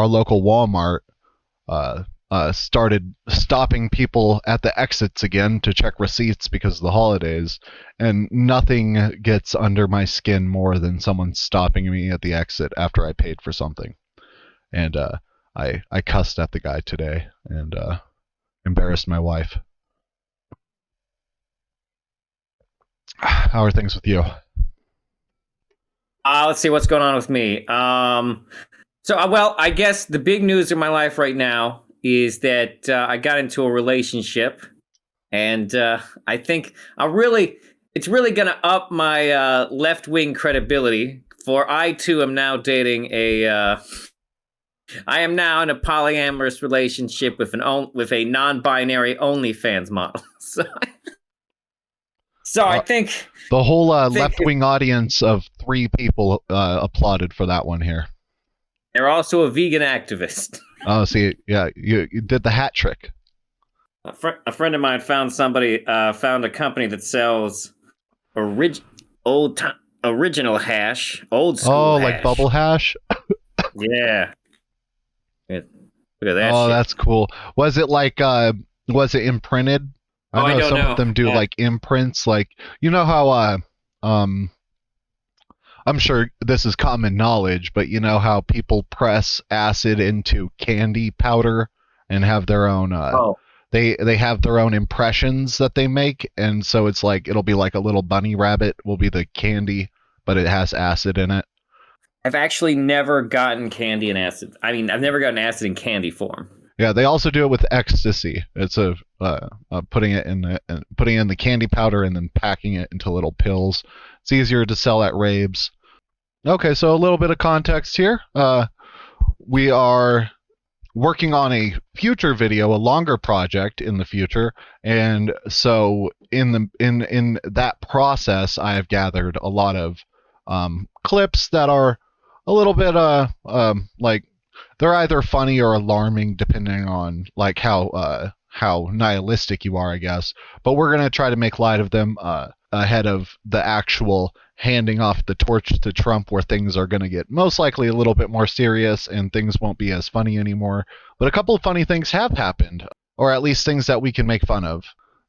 our local Walmart started stopping people at the exits again to check receipts because of the holidays, and nothing gets under my skin more than someone stopping me at the exit after I paid for something. And I cussed at the guy today and embarrassed my wife. How are things with you? Let's see what's going on with me. Well, I guess the big news in my life right now is that I got into a relationship, and I think it's really going to up my left-wing credibility. For I too am now dating I am now in a polyamorous relationship with a non-binary OnlyFans model. So I think the whole left-wing audience of 3 people applauded for that one here. They're also a vegan activist. Oh, see, yeah, you did the hat trick. A friend of mine found a company that sells original hash, old school hash. Like bubble hash? Yeah. Look at that. Oh, shit. That's cool. Was it was it imprinted? I know some of them do like imprints, like you know how I'm sure this is common knowledge, but you know how people press acid into candy powder and have their own they have their own impressions that they make, and so it's like it'll be like a little bunny rabbit will be the candy, but it has acid in it. I've actually never gotten candy and acid. I mean, I've never gotten acid in candy form. Yeah, they also do it with ecstasy. It's putting it in the candy powder and then packing it into little pills. It's easier to sell at raves. Okay, so a little bit of context here. We are working on a future video, a longer project in the future, and so in that process, I have gathered a lot of clips that are a little bit like they're either funny or alarming, depending on like how nihilistic you are, I guess. But we're gonna try to make light of them ahead of the actual handing off the torch to Trump, where things are gonna get most likely a little bit more serious and things won't be as funny anymore. But a couple of funny things have happened, or at least things that we can make fun of.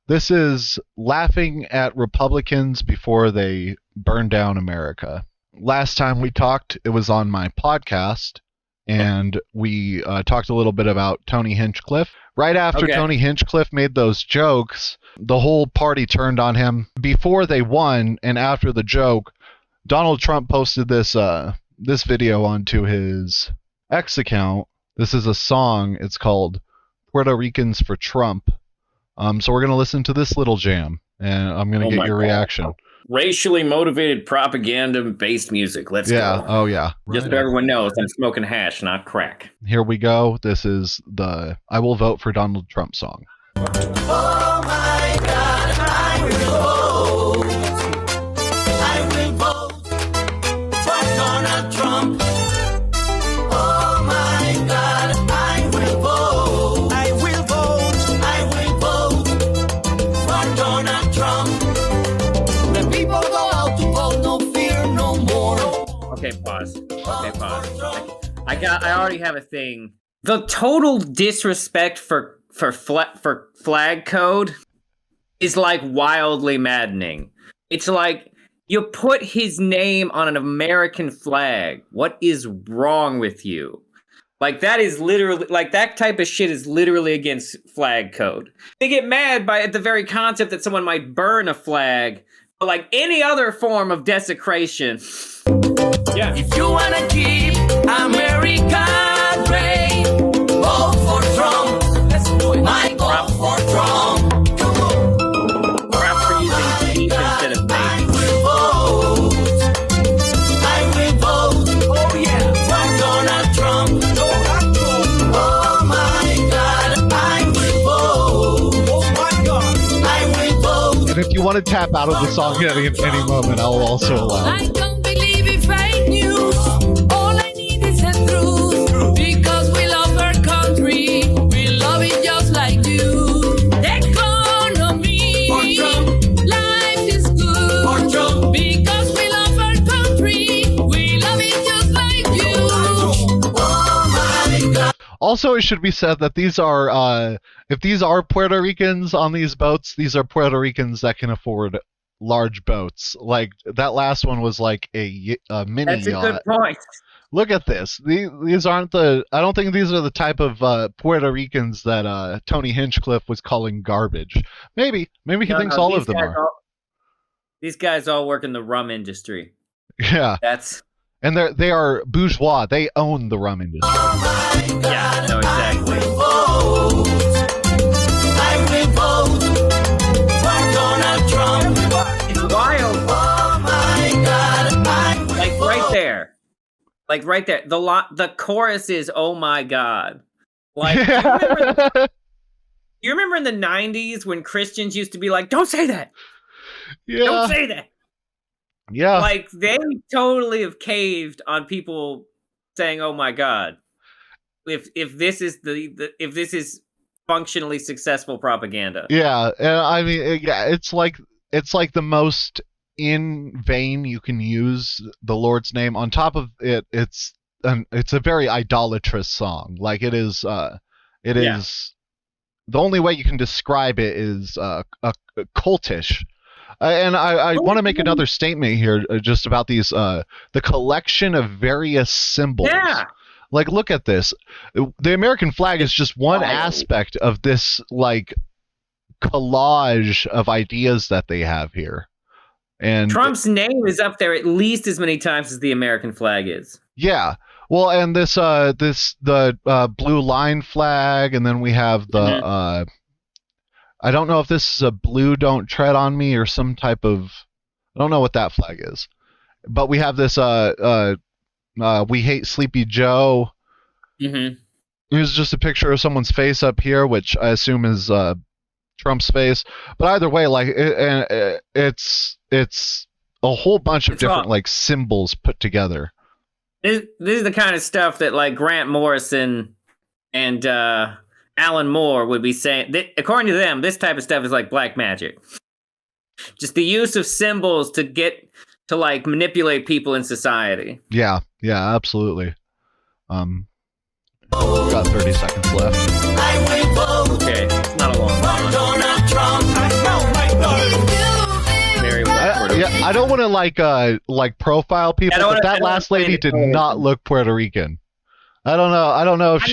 This is laughing at Republicans before they burn down America. Last time we talked, it was on my podcast, and we talked a little bit about Tony Hinchcliffe. Right after Tony Hinchcliffe made those jokes, the whole party turned on him. Before they won and after the joke, Donald Trump posted this video onto his X account. This is a song. It's called Puerto Ricans for Trump. So we're going to listen to this little jam, and I'm going to get your reaction. Racially motivated propaganda-based music. Let's go. Oh, yeah. Just so everyone knows, I'm smoking hash, not crack. Here we go. This is the I Will Vote for Donald Trump song. Oh, my God, I will vote. I will vote for Donald Trump. Oh, my God, I will vote. I will vote. I will vote for Donald Trump. People go out to vote, no fear, no more. Okay, pause. I already have a thing. The total disrespect for flag code is like wildly maddening. It's like you put his name on an American flag. What is wrong with you? Like that is literally like that type of shit is literally against flag code. They get mad by at the very concept that someone might burn a flag. Like any other form of desecration. Yeah. If you wanna keep America great, vote for Trump. Let's do it. My vote for Trump. Come on. Perhaps for using beef instead of I bacon. will vote. I will vote. Oh yeah, for Donald Trump. Oh my God, I will vote. Oh my God, I will vote. And if you want to tap out of the song at any moment, I'll also allow. I don't believe in fake news. All I need is the truth. Because we love our country. We love it just like you. Economy. For Trump. Life is good. For Trump. Because we love our country. We love it just like you. Oh my Also, it should be said that these are, if these are Puerto Ricans on these boats, these are Puerto Ricans that can afford large boats. Like that last one was like a mini That's a yacht. good point. Look at this. These aren't the. I don't think these are the type of Puerto Ricans that Tony Hinchcliffe was calling garbage. Maybe he thinks all of them are. These guys all work in the rum industry. Yeah, That's and they are bourgeois. They own the rum industry. yeah, no, exactly. I will vote for Donald Trump. It's wild. Oh my God, I will Like right vote. there. Like right there. The chorus is "Oh my God." Like you remember in the 90s when Christians used to be like, "Don't say that. Yeah, Don't say that." yeah. Like they totally have caved on people saying, "Oh my God." If this is if this is functionally successful propaganda. Yeah, and I mean, yeah, it's like the most in vain you can use the Lord's name. On top of it, it's a very idolatrous song. Like it is, it Yeah. is the only way you can describe it is cultish. And I want to make another statement here, just about these the collection of various symbols. Yeah. Like, look at this. The American flag is just one wild. aspect of this, like, collage of ideas that they have here. And Trump's name is up there at least as many times as the American flag is. yeah, well, and the blue line flag, and then we have the I don't know if this is a blue "Don't Tread on Me" or some type of, I don't know what that flag is, but we have this "We Hate Sleepy Joe." Mm-hmm. Here's just a picture of someone's face up here, which I assume is Trump's face. But either way, like it's a whole bunch of It's different all- like symbols put together. This is the kind of stuff that like Grant Morrison and Alan Moore would be saying. According to them, this type of stuff is like black magic. Just the use of symbols to like manipulate people in society. Yeah, absolutely. We've got 30 seconds left. I will vote Okay, it's not a long for one. Donald Trump. I know my daughter. Very well. Yeah, I don't want to like profile people, I don't but wanna- I that don't last wanna lady play did the not look Puerto Rican. I don't know if I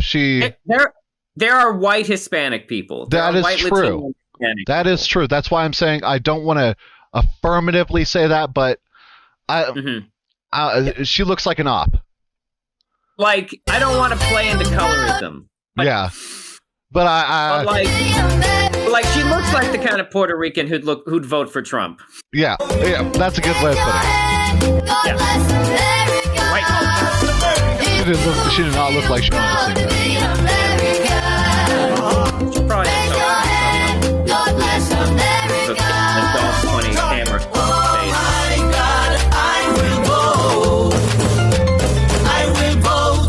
she mean, There are white Hispanic people. There That are is white true. Latino Hispanic That is true. That's why I'm saying I don't want to affirmatively say that, but Mhm. she looks like an op. Like, I don't want to play into colorism. But, Yeah, but but like she looks like the kind of Puerto Rican who'd vote for Trump. yeah, that's a good way of putting it. White. She did not look like she wanted to sing that. She probably had the Golf 20 camera face. My God, I will vote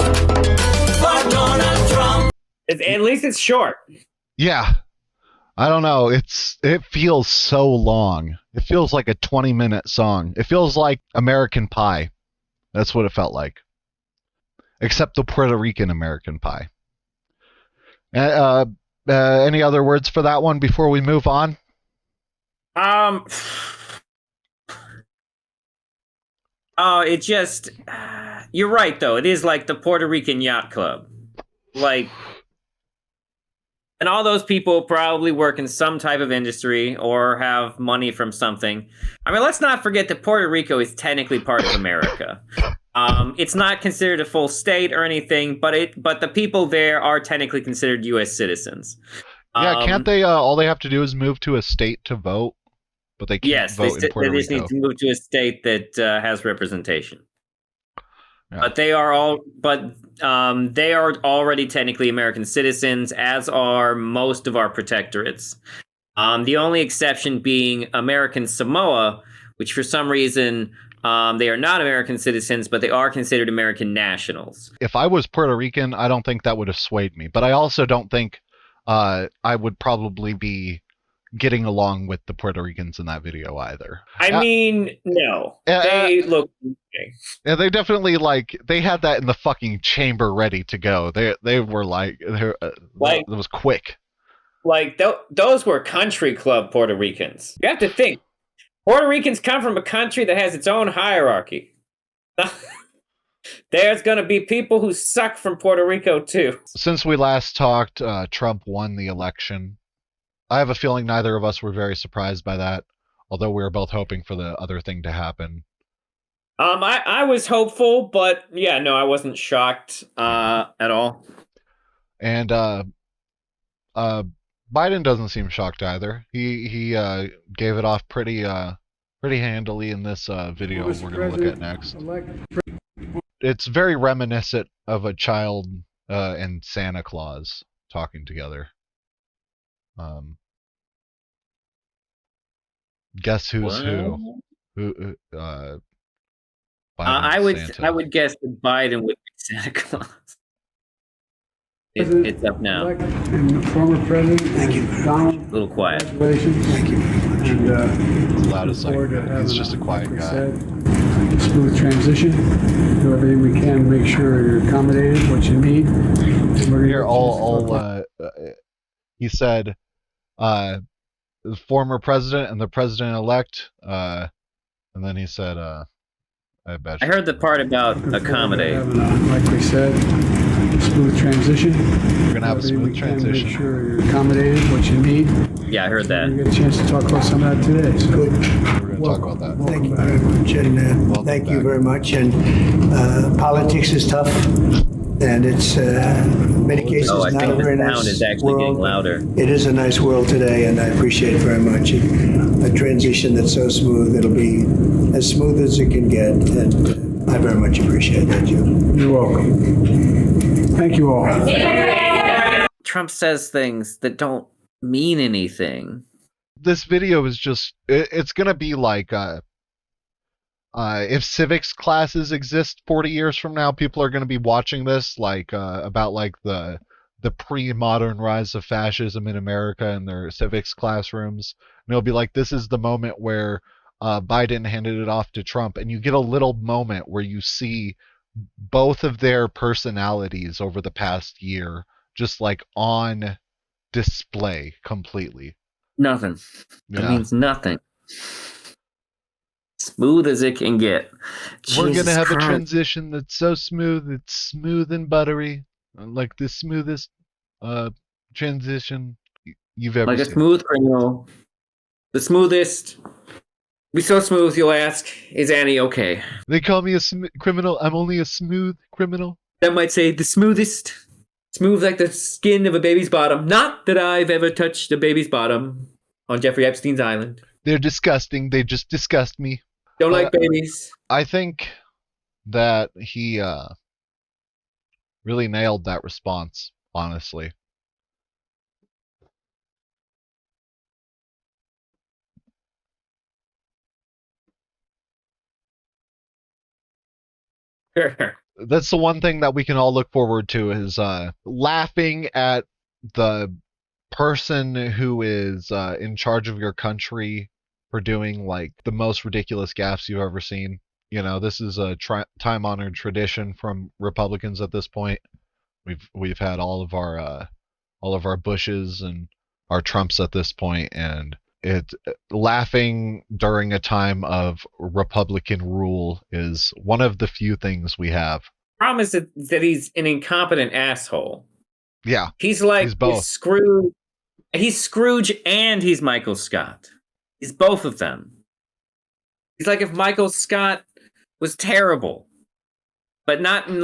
for Donald Trump. At least it's short. Yeah, I don't know. It feels so long. It feels like a 20-minute song. It feels like American Pie. That's what it felt like. Except the Puerto Rican American Pie. Any other words for that one before we move on? Oh, it just. You're right, though. It is like the Puerto Rican Yacht Club. Like. And all those people probably work in some type of industry or have money from something. I mean, let's not forget that Puerto Rico is technically part of America. It's not considered a full state or anything, but the people there are technically considered U.S. citizens. Yeah, can't they? All they have to do is move to a state to vote, but they can't Yes, vote in Puerto they just Rico. need to move to a state that has representation. Yeah. But they are already technically American citizens, as are most of our protectorates. The only exception being American Samoa, which for some reason they are not American citizens, but they are considered American nationals. If I was Puerto Rican, I don't think that would have swayed me. But I also don't think I would probably be getting along with the Puerto Ricans in that video either. I mean, no. They look okay. Yeah, they definitely they had that in the fucking chamber ready to go. They were Like- it was quick. Like, those were country club Puerto Ricans. You have to think. Puerto Ricans come from a country that has its own hierarchy. There's going to be people who suck from Puerto Rico, too. Since we last talked, Trump won the election. I have a feeling neither of us were very surprised by that, although we were both hoping for the other thing to happen. I was hopeful, but yeah, no, I wasn't shocked at all. And Biden doesn't seem shocked either. He gave it off pretty handily in this video we're going to look at next. It's very reminiscent of a child and Santa Claus talking together. Guess who's who? Who? Biden and Santa. I would guess that Biden would be Santa Claus. It's up now. And former president. Thank you. Donald. A little quiet. Congratulations. Thank you very much. And Loud as like he's just a quiet guy. Smooth transition. Do everything we can to make sure you're accommodated, what you need. Here, he said, the former president and the president-elect, and then he said, I bet. I heard the part about accommodate. Like we said, smooth transition. We're gonna have a smooth transition. Make sure you're accommodated, what you need. Yeah, I heard that. We get a chance to talk about some of that today. So We're gonna talk about that. Thank you very much, and thank you very much. And politics is tough, and it's many cases Oh, I not a think very the nice sound is actually getting world. louder. It is a nice world today, and I appreciate it very much. A transition that's so smooth, it'll be as smooth as it can get, and I very much appreciate that, Jim. you're welcome. Thank you all. Trump says things that don't mean anything. This video is just, it's gonna be like, if civics classes exist 40 years from now, people are gonna be watching this, about the pre-modern rise of fascism in America in their civics classrooms. And it'll be like, this is the moment where Biden handed it off to Trump, and you get a little moment where you see both of their personalities over the past year just on display completely. Nothing. It Yeah. means nothing. Smooth as it can get. We're Jesus gonna have Christ. a transition that's so smooth, it's smooth and buttery, like the smoothest transition you've ever Like a seen. smooth criminal. The smoothest. Be so smooth, you'll ask, is Annie okay? They call me a criminal. I'm only a smooth criminal. That might say the smoothest. Smooth like the skin of a baby's bottom. Not that I've ever touched a baby's bottom on Jeffrey Epstein's island. They're disgusting. They just disgust me. Don't like babies. I think that he really nailed that response, honestly. That's the one thing that we can all look forward to is laughing at the person who is in charge of your country for doing the most ridiculous gaffes you've ever seen. You know, this is a time-honored tradition from Republicans at this point. We've had all of our Bushes and our Trumps at this point, and laughing during a time of Republican rule is one of the few things we have. Problem is that he's an incompetent asshole. Yeah, He's like He's both. Scrooge. He's Scrooge and he's Michael Scott. He's both of them. He's like if Michael Scott was terrible, but not in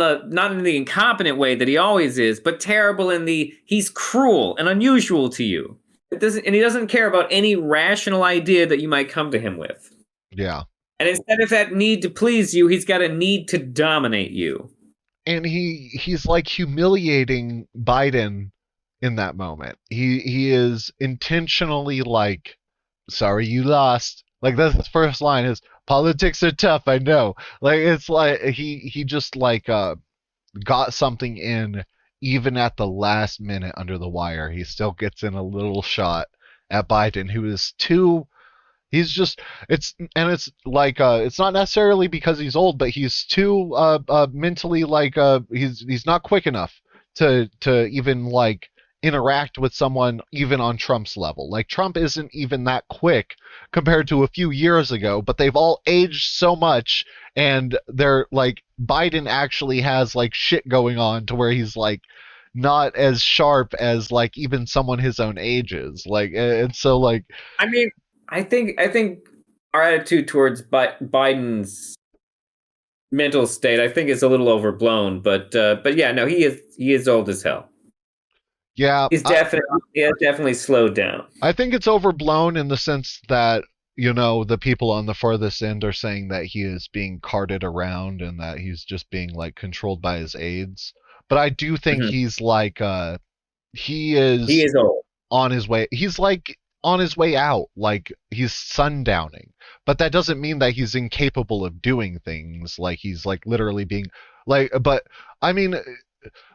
the incompetent way that he always is, but terrible in the he's cruel and unusual to you. He doesn't care about any rational idea that you might come to him with. yeah. And instead of that need to please you, he's got a need to dominate you. And he's humiliating Biden in that moment. He is intentionally sorry you lost. That's his first line is politics are tough, I know. It's he just got something in even at the last minute under the wire. He still gets in a little shot, at Biden, who is too. It's like it's not necessarily because he's old, but he's too mentally like he's not quick enough to even like interact with someone even on Trump's level. Like Trump isn't even that quick compared to a few years ago, but they've all aged so much, and they're like Biden actually has like shit going on to where he's like not as sharp as like even someone his own age is. Like and so like I mean, I think our attitude towards Biden's mental state, I think, is a little overblown. But yeah, no, he is old as hell. yeah, He's definitely slowed down. I think it's overblown in the sense that, you know, the people on the farthest end are saying that he is being carted around and that he's just being like controlled by his aides. But I do think he's like he is old. on his way. He's like on his way out, like he's sundowning. But that doesn't mean that he's incapable of doing things. Like he's like literally being like. But I mean,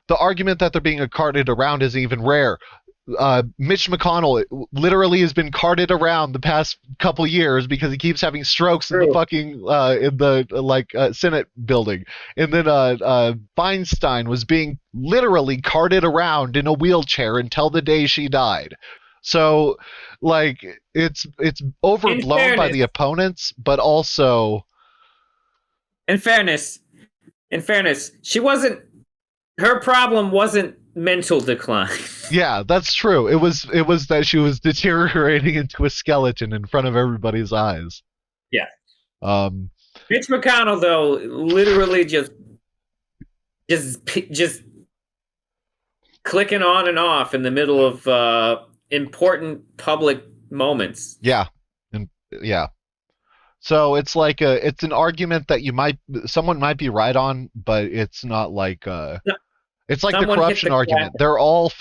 the argument that they're being carted around is even rare. Mitch McConnell literally has been carted around the past couple years because he keeps having strokes in the fucking in the Senate building, and then Feinstein was being literally carted around in a wheelchair until the day she died. So, like, it's overblown by the opponents, but also, In fairness, she wasn't. Her problem wasn't mental decline. yeah, that's true. It was that she was deteriorating into a skeleton in front of everybody's eyes. Yeah. Mitch McConnell, though, literally just clicking on and off in the middle of important public moments. Yeah, and yeah. So it's like it's an argument that someone might be right on, but it's not like it's like the corruption argument. They're all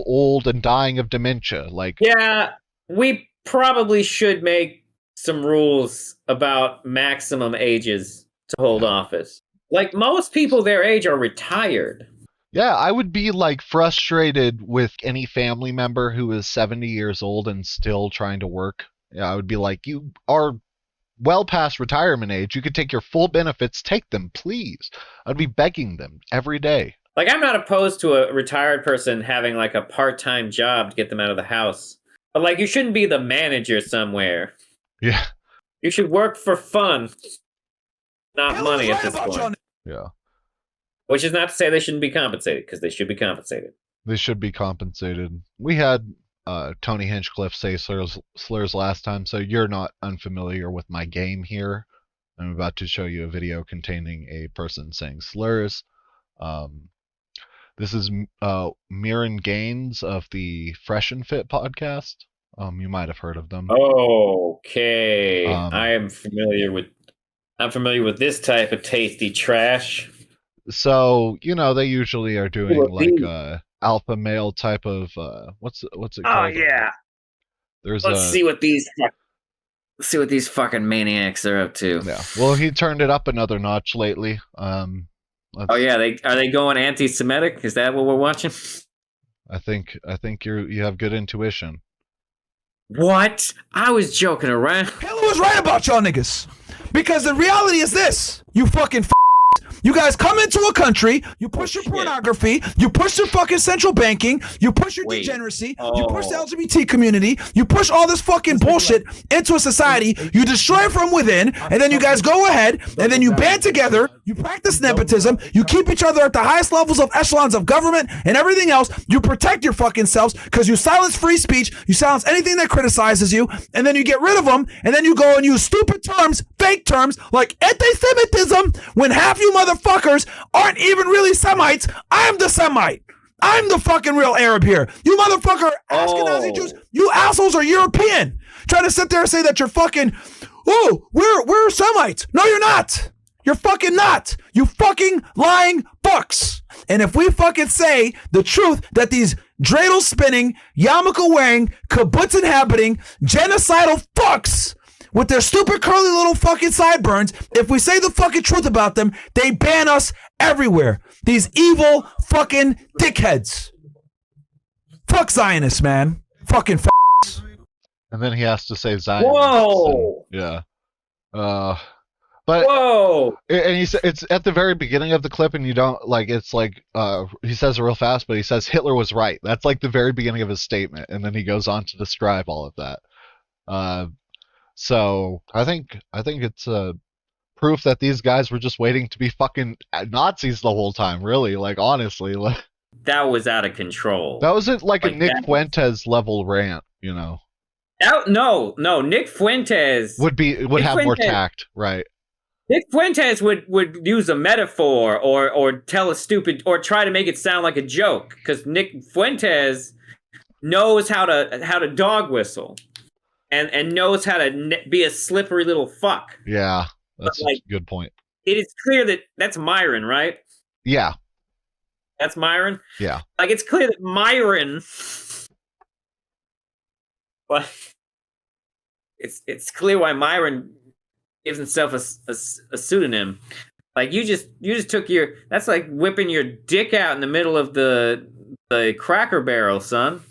old and dying of dementia. Like, yeah, we probably should make some rules about maximum ages to hold office. Like most people their age are retired. Yeah, I would be like frustrated with any family member who is 70 years old and still trying to work. Yeah, I would be like, you are well past retirement age. You could take your full benefits. Take them, please. I'd be begging them every day. Like, I'm not opposed to a retired person having like a part-time job to get them out of the house. But like, you shouldn't be the manager somewhere. Yeah. You should work for fun, not money at this point. Yeah. Which is not to say they shouldn't be compensated, because they should be compensated. They should be compensated. We had Tony Hinchcliffe say slurs last time, so you're not unfamiliar with my game here. I'm about to show you a video containing a person saying slurs. This is Mirren Gaines of the Fresh and Fit podcast. You might have heard of them. Okay. I'm familiar with this type of tasty trash. So, you know, they usually are doing like alpha male type of what's it called? Oh yeah. Let's see what these fucking maniacs are up to. Yeah. Well, he turned it up another notch lately. Oh yeah, are they going anti-Semitic? Is that what we're watching? I think you have good intuition. What? I was joking around. Hitler was right about y'all niggas. Because the reality is this, you fucking you guys come into a country, you push your pornography, you push your fucking central banking, you push your degeneracy, you push the LGBT community, you push all this fucking bullshit into a society, you destroy it from within, and then you guys go ahead, and then you band together, you practice nepotism, you keep each other at the highest levels of echelons of government and everything else, you protect your fucking selves, because you silence free speech, you silence anything that criticizes you, and then you get rid of them, and then you go and use stupid terms, fake terms, like anti-Semitism, when half you motherfuckers aren't even really Semites. I'm the Semite. I'm the fucking real Arab here. You motherfucker Ashkenazi Jews, you assholes are European. Trying to sit there and say that you're fucking, we're Semites. No, you're not. You're fucking not. You fucking lying fucks. And if we fucking say the truth that these dreidel spinning, yarmulke wearing, kibbutz inhabiting, genocidal fucks with their stupid curly little fucking sideburns, if we say the fucking truth about them, they ban us everywhere. These evil fucking dickheads. Fuck Zionists, man. Fucking And then he has to say Zionists. Whoa! Yeah. But Whoa! and it's at the very beginning of the clip, and you don't like. It's like he says it real fast, but he says Hitler was right. That's like the very beginning of his statement, and then he goes on to describe all of that. So I think it's proof that these guys were just waiting to be fucking Nazis the whole time. Really, like honestly, like That was out of control. that wasn't like a Like Nick that- Fuentes level rant, you know. No, Nick Fuentes Would have more Fuentes- tact, right? Nick Fuentes would use a metaphor or tell a stupid or try to make it sound like a joke because Nick Fuentes knows how to dog whistle and knows how to be a slippery little fuck. Yeah, that's Like- a good point. It is clear that that's Myron, right? Yeah, That's Myron. yeah. Like it's clear that Myron, like it's clear why Myron gives himself a pseudonym. Like you just took that's like whipping your dick out in the middle of the Cracker Barrel, son.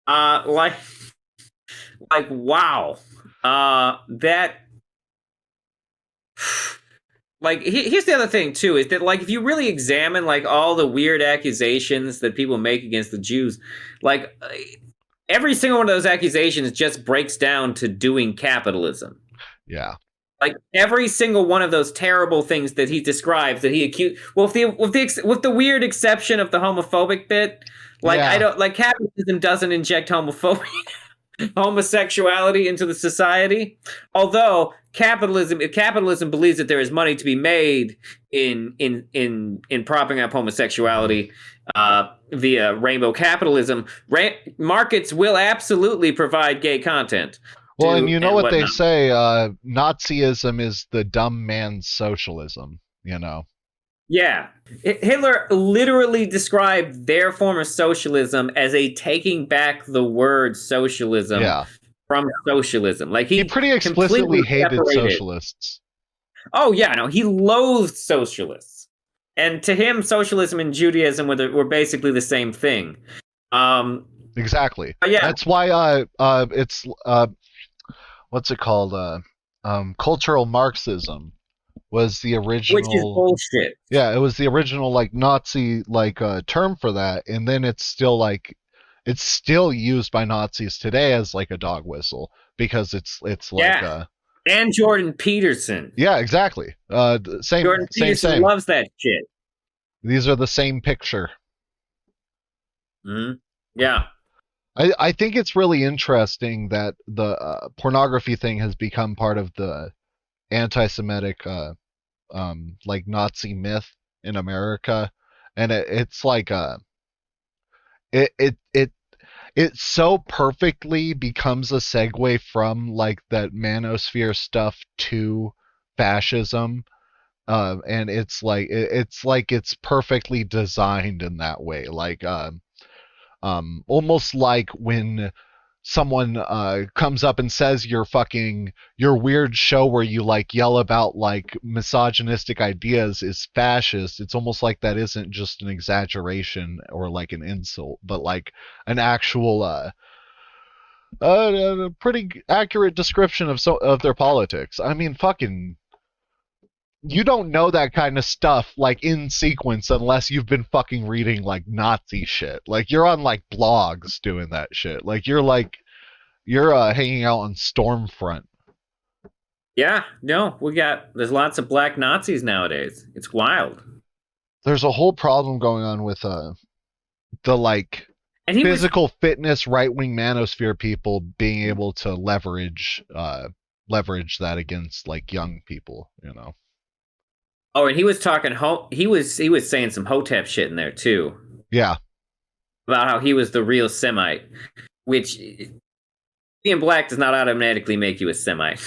Like wow. That like here's the other thing too is that like if you really examine like all the weird accusations that people make against the Jews, like every single one of those accusations just breaks down to doing capitalism. Yeah. Like every single one of those terrible things that he describes that he accused. Well, with the weird exception of the homophobic bit, like Yeah. I don't like capitalism doesn't inject homosexuality into the society. Although if capitalism believes that there is money to be made in propping up homosexuality via rainbow capitalism, markets will absolutely provide gay content. Well, and you know what they whatnot. say, Nazism is the dumb man's socialism, you know. Yeah. Hitler literally described their form of socialism as a taking back the word socialism Yeah. from socialism. Like He pretty explicitly completely hated separated. socialists. Oh yeah, no, he loathed socialists. And to him, socialism and Judaism were basically the same thing. Exactly. Yeah. That's why it's what's it called? Cultural Marxism was the original. Which is bullshit. Yeah, it was the original like Nazi like term for that, and then it's still used by Nazis today as like a dog whistle because it's like Yeah. And Jordan Peterson. yeah, exactly. Same Jordan Peterson same. loves that shit. These are the same picture. Mm-hmm. Yeah. I think it's really interesting that the pornography thing has become part of the anti-Semitic like Nazi myth in America, and it's like it so perfectly becomes a segue from like that manosphere stuff to fascism, and it's like it's perfectly designed in that way, like almost like when someone comes up and says your weird show where you like yell about like misogynistic ideas is fascist. It's almost like that isn't just an exaggeration or like an insult, but like an actual a pretty accurate description of their politics. I mean, fucking you don't know that kind of stuff like in sequence unless you've been fucking reading like Nazi shit. Like you're on like blogs doing that shit. Like you're hanging out on Stormfront. Yeah, no, there's lots of black Nazis nowadays. It's wild. There's a whole problem going on with the like And physical fitness right-wing manosphere people being able to leverage that against like young people, you know. Oh, and he was talking he was saying some Hotep shit in there too. Yeah. About how he was the real Semite, which being black does not automatically make you a Semite.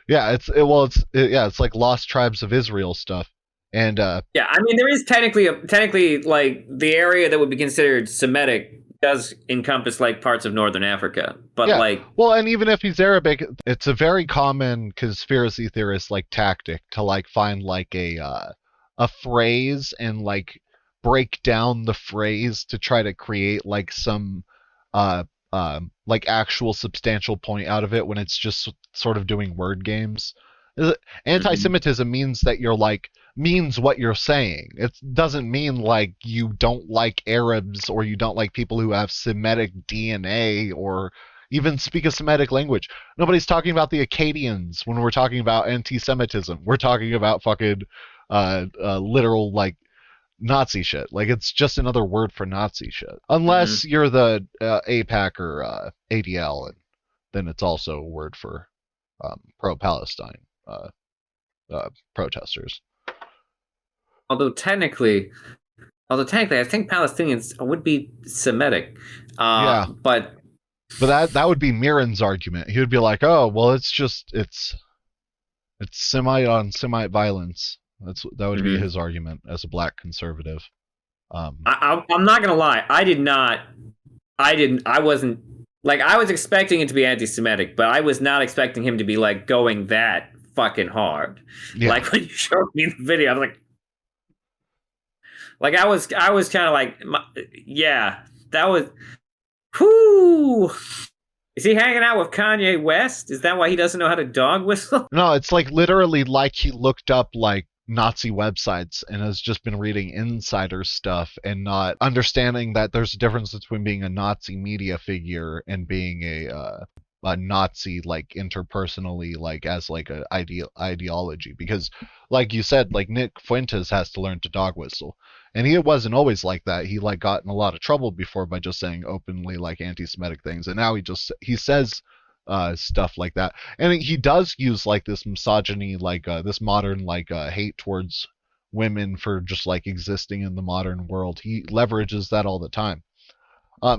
Yeah, it's like Lost Tribes of Israel stuff. And yeah, I mean there is technically like the area that would be considered Semitic does encompass like parts of northern Africa, but yeah. like well, and even if he's Arabic, it's a very common conspiracy theorist like tactic to like find like a phrase and like break down the phrase to try to create like some like actual substantial point out of it when it's just sort of doing word games. Anti-Semitism means that you're like means what you're saying. It doesn't mean like you don't like Arabs or you don't like people who have Semitic DNA or even speak a Semitic language. Nobody's talking about the Akkadians when we're talking about anti-Semitism. We're talking about fucking literal like Nazi shit. Like it's just another word for Nazi shit. Unless you're the APAC or ADL, and then it's also a word for pro-Palestine protesters. Although technically, I think Palestinians would be Semitic. Yeah. But that would be Miran's argument. He would be like, "Oh, well, it's Semite on Semite violence." That would be his argument as a black conservative. I'm not gonna lie. I wasn't like I was expecting it to be anti-Semitic, but I was not expecting him to be like going that fucking hard. Yeah. Like when you showed me the video, I was like I was kind of like, yeah, that was. Whoo! Is he hanging out with Kanye West? Is that why he doesn't know how to dog whistle? No, it's like literally like he looked up like Nazi websites and has just been reading insider stuff and not understanding that there's a difference between being a Nazi media figure and being a Nazi like interpersonally like as like a ideology. Because like you said, like Nick Fuentes has to learn to dog whistle, and he wasn't always like that. He like got in a lot of trouble before by just saying openly like anti-Semitic things, and now he says stuff like that, and he does use like this misogyny, like this modern like hate towards women for just like existing in the modern world. He leverages that all the time.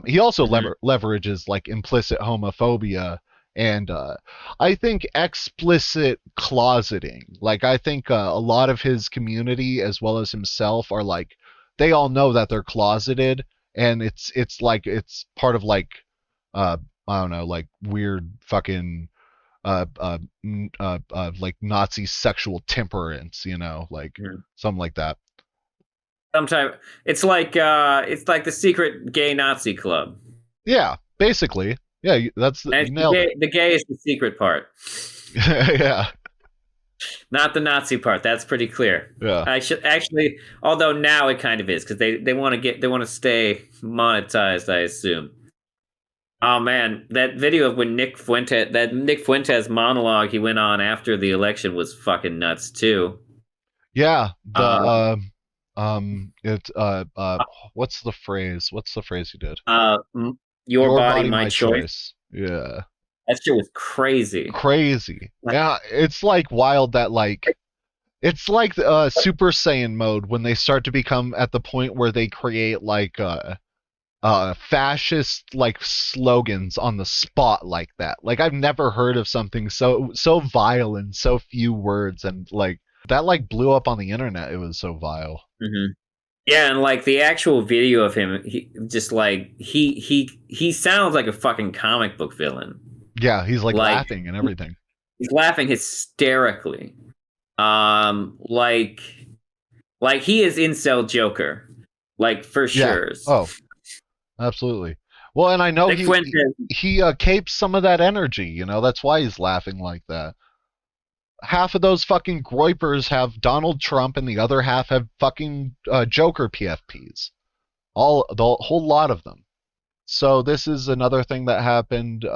He also leverages like implicit homophobia and I think explicit closeting. Like I think a lot of his community as well as himself are like they all know that they're closeted, and it's like it's part of like I don't know, like weird fucking like Nazi sexual temperance, you know, like something like that. Sometimes it's like the secret gay Nazi club. Yeah, basically. Yeah, that's you nailed it. The gay is the secret part. Yeah. Not the Nazi part. That's pretty clear. Yeah. I should actually, although now it kind of is because they want to stay monetized, I assume. Oh man, that video of when Nick Fuentes monologue he went on after the election was fucking nuts too. Yeah. The it's what's the phrase? What's the phrase you did? Your body, my choice. Yeah. That shit was crazy. Crazy. Yeah, it's like wild that like it's like Super Saiyan mode when they start to become at the point where they create like fascist like slogans on the spot like that. Like I've never heard of something so vile in so few words, and like that like blew up on the internet. It was so vile. Mm-hmm. Yeah, and like the actual video of him, he just like he sounds like a fucking comic book villain. Yeah, he's like laughing and everything. He's laughing hysterically. Like he is incel Joker, like for sure. Oh, absolutely. Well, and I know he capes some of that energy. You know, that's why he's laughing like that. Half of those fucking groypers have Donald Trump, and the other half have fucking Joker PFPs. The whole lot of them. So this is another thing that happened.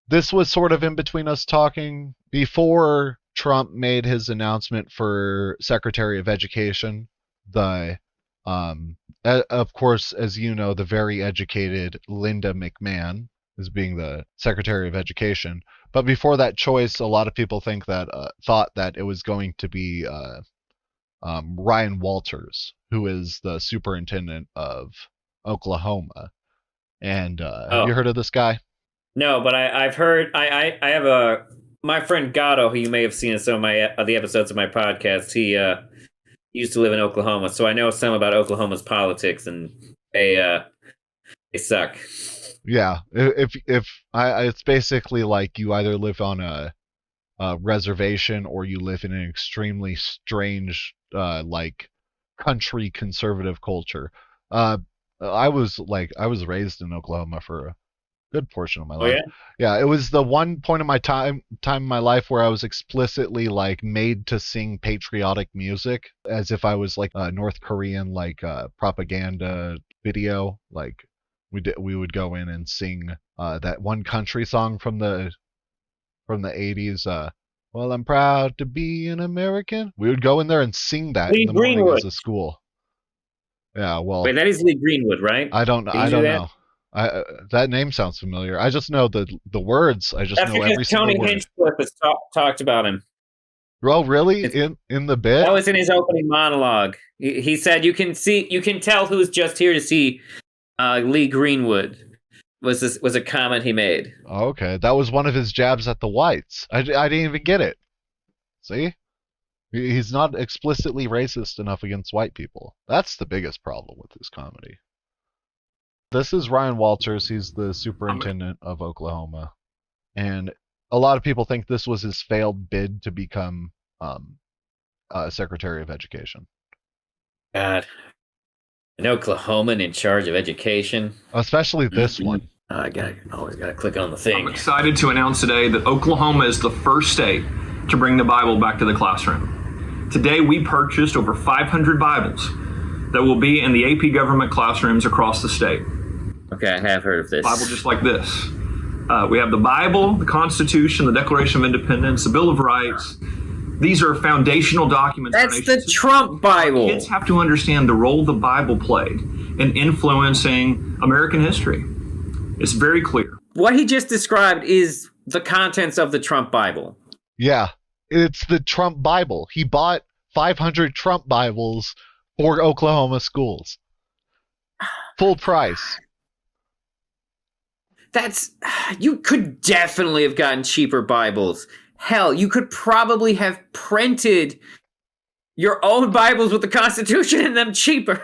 This was sort of in between us talking before Trump made his announcement for Secretary of Education. Of course, as you know, the very educated Linda McMahon is being the Secretary of Education. But before that choice, a lot of people thought that it was going to be Ryan Walters, who is the superintendent of Oklahoma. And have you heard of this guy? No, but I've heard. I have my friend Gatto, who you may have seen in some of the episodes of my podcast. He used to live in Oklahoma, so I know some about Oklahoma's politics, and they suck. Yeah, it's basically like you either live on a reservation or you live in an extremely strange like country conservative culture. I was raised in Oklahoma for good portion of my Oh life. yeah. Yeah, it was the one point of my time in my life where I was explicitly like made to sing patriotic music as if I was like a North Korean like propaganda video. Like we would go in and sing that one country song from the 80s. Well, I'm proud to be an American. We would go in there and sing that in Lee the morning Greenwood. as a school. Yeah, well, Wait, that is Lee Greenwood, right? Did I you do don't that? know. That name sounds familiar. I just know the words. I just That's know because every single Tony word. Hinchcliffe has talked about him. Oh, really? It's- In the bit? That was in his opening monologue. He said, you can tell who's just here to see Lee Greenwood." Was a comment he made. Oh, okay, that was one of his jabs at the whites. I didn't even get it. See, he's not explicitly racist enough against white people. That's the biggest problem with his comedy. This is Ryan Walters. He's the superintendent of Oklahoma, and a lot of people think this was his failed bid to become Secretary of Education. God, an Oklahoman in charge of education. Especially this one. I always gotta click on the thing. I'm excited to announce today that Oklahoma is the first state to bring the Bible back to the classroom. Today, we purchased over 500 Bibles that will be in the AP government classrooms across the state. Okay, I have heard of this. Bible just like this. We have the Bible, the Constitution, the Declaration of Independence, the Bill of Rights. These are foundational documents. That's the Trump Bible. Kids have to understand the role the Bible played in influencing American history. It's very clear. What he just described is the contents of the Trump Bible. Yeah, it's the Trump Bible. He bought 500 Trump Bibles for Oklahoma schools. Full price. You could definitely have gotten cheaper Bibles. Hell, you could probably have printed your own Bibles with the Constitution in them cheaper.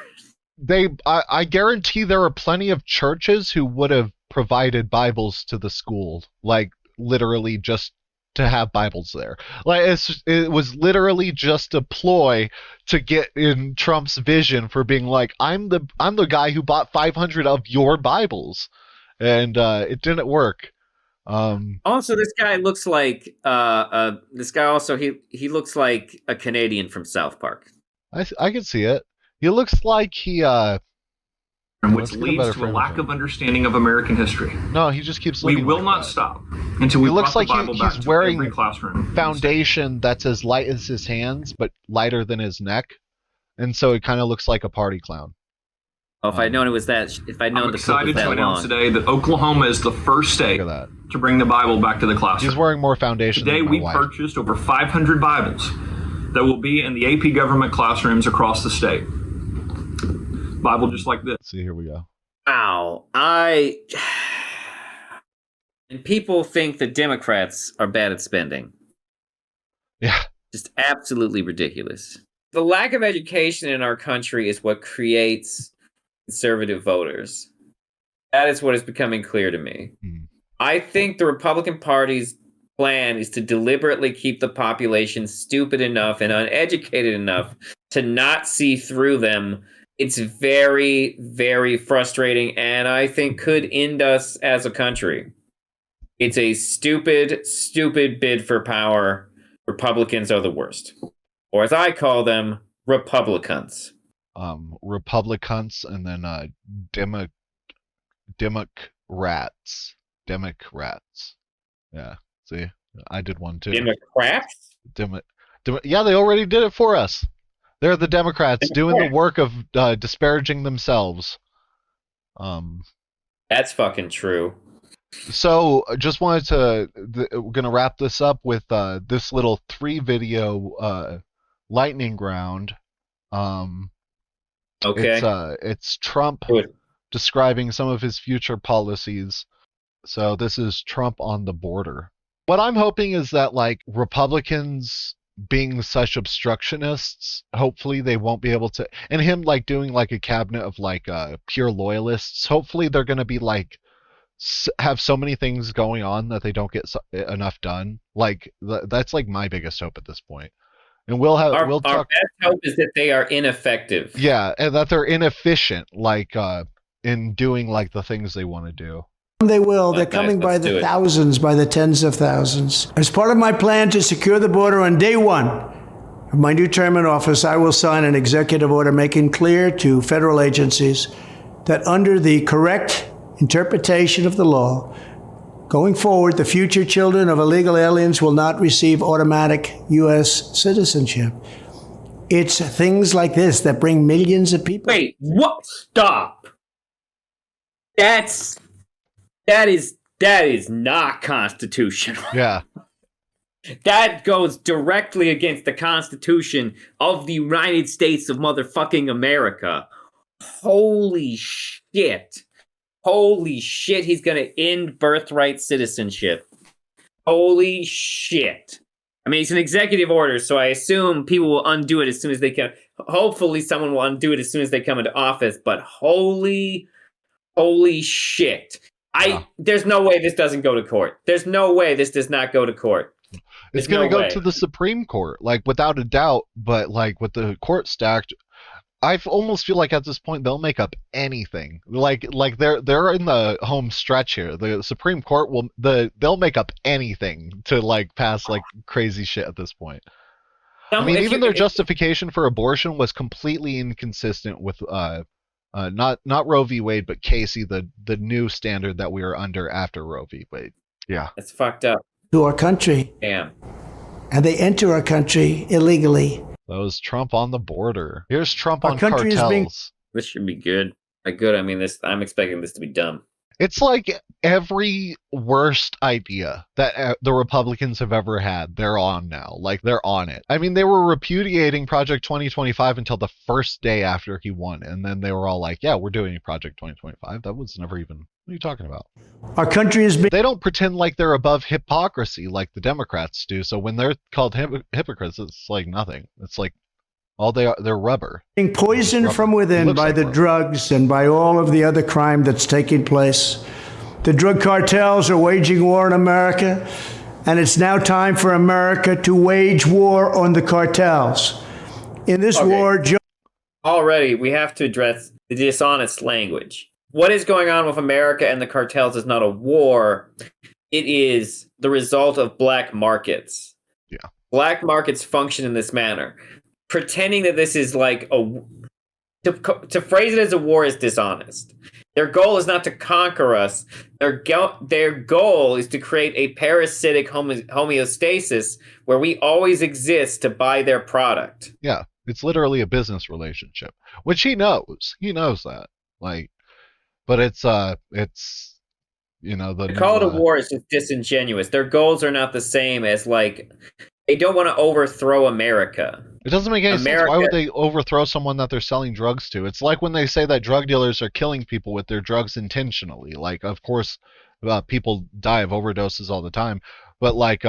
I guarantee there are plenty of churches who would have provided Bibles to the school, like literally just to have Bibles there. Like it was literally just a ploy to get in Trump's vision for being like, I'm the guy who bought 500 of your Bibles, and it didn't work. Also, this guy looks like he looks like a Canadian from South Park. I can see it. He looks like he which leads to a lack of understanding of American history. No, he just keeps We looking will like not that. stop until we He looks brought the like Bible back he's to wearing every classroom. foundation that's as light as his hands, but lighter than his neck, and so it kind of looks like a party clown. Oh, if I'd known it was that, if I'd known I'm the clip was excited that to announce long. today that Oklahoma is the first state Look at that. to bring the Bible back to the classroom. He's wearing more foundation Today, than my we wife. purchased over 500 Bibles that will be in the AP government classrooms across the state. Bible just like this. See, here we go. Wow, and people think that Democrats are bad at spending. Yeah. Just absolutely ridiculous. The lack of education in our country is what creates conservative voters. That is what is becoming clear to me. I think the Republican Party's plan is to deliberately keep the population stupid enough and uneducated enough to not see through them. It's very, very frustrating, and I think could end us as a country. It's a stupid, stupid bid for power. Republicans are the worst. Or as I call them, Republicans. Republicans and then Democrats. Democrats. Yeah, see? I did one too. Democrats? Yeah, they already did it for us. They're the Democrats doing the work of disparaging themselves. That's fucking true. So, just wanted to. We're gonna wrap this up with this little 3-video lightning round. Okay. It's Trump Good. describing some of his future policies. So this is Trump on the border. What I'm hoping is that like Republicans being such obstructionists, hopefully they won't be able to, and him like doing like a cabinet of like pure loyalists, hopefully they're going to be like have so many things going on that they don't get enough done. Like that's like my biggest hope at this point. And we'll Our talk. best hope is that they are ineffective. Yeah, and that they're inefficient, like in doing like the things they want to do. They will. They're coming by the thousands, by the tens of thousands. As part of my plan to secure the border on day one of my new term in office, I will sign an executive order making clear to federal agencies that under the correct interpretation of the law, going forward, the future children of illegal aliens will not receive automatic U.S. citizenship. It's things like this that bring millions of people. Wait, what? Stop. That is not constitutional. Yeah. That goes directly against the Constitution of the United States of motherfucking America. Holy shit. Holy shit, he's gonna end birthright citizenship. Holy shit. I mean, it's an executive order, so I assume people will undo it as soon as they can. Hopefully someone will undo it as soon as they come into office, but holy shit. There's no way this doesn't go to court. There's no way this does not go to court. It's going to go to the Supreme Court, like, without a doubt, but, like, with the court stacked, I almost feel like at this point they'll make up anything. Like they're in the home stretch here. The Supreme Court they'll make up anything to, like, pass, like, crazy shit at this point. I mean, even their justification for abortion was completely inconsistent with not Roe v. Wade, but Casey, the new standard that we are under after Roe v. Wade. Yeah, it's fucked up. To our country. Damn. And they enter our country illegally. That was Trump on the border. Here's Trump Our on country is being- cartels. This should be good. By good, I mean this. I'm expecting this to be dumb. It's like every worst idea that the Republicans have ever had, they're on now. Like, they're on it. I mean, they were repudiating Project 2025 until the first day after he won. And then they were all like, yeah, we're doing Project 2025. That was never even... What are you talking about? Our country is being... They don't pretend like they're above hypocrisy like the Democrats do. So when they're called hypocrites, it's like nothing. It's like all they're rubber. Being poisoned from within by the drugs and by all of the other crime that's taking place. The drug cartels are waging war in America, and it's now time for America to wage war on the cartels. In this war, already we have to address the dishonest language. What is going on with America and the cartels is not a war. It is the result of black markets. Yeah. Black markets function in this manner. Pretending that this is like to phrase it as a war is dishonest. Their goal is not to conquer us. Their goal is to create a parasitic homeostasis where we always exist to buy their product. Yeah, it's literally a business relationship, which he knows. He knows that. Like, but it's you know, to call it a war is just disingenuous. Their goals are not the same as, like, they don't want to overthrow America. It doesn't make any sense. Why would they overthrow someone that they're selling drugs to? It's like when they say that drug dealers are killing people with their drugs intentionally. Like, of course, people die of overdoses all the time, but like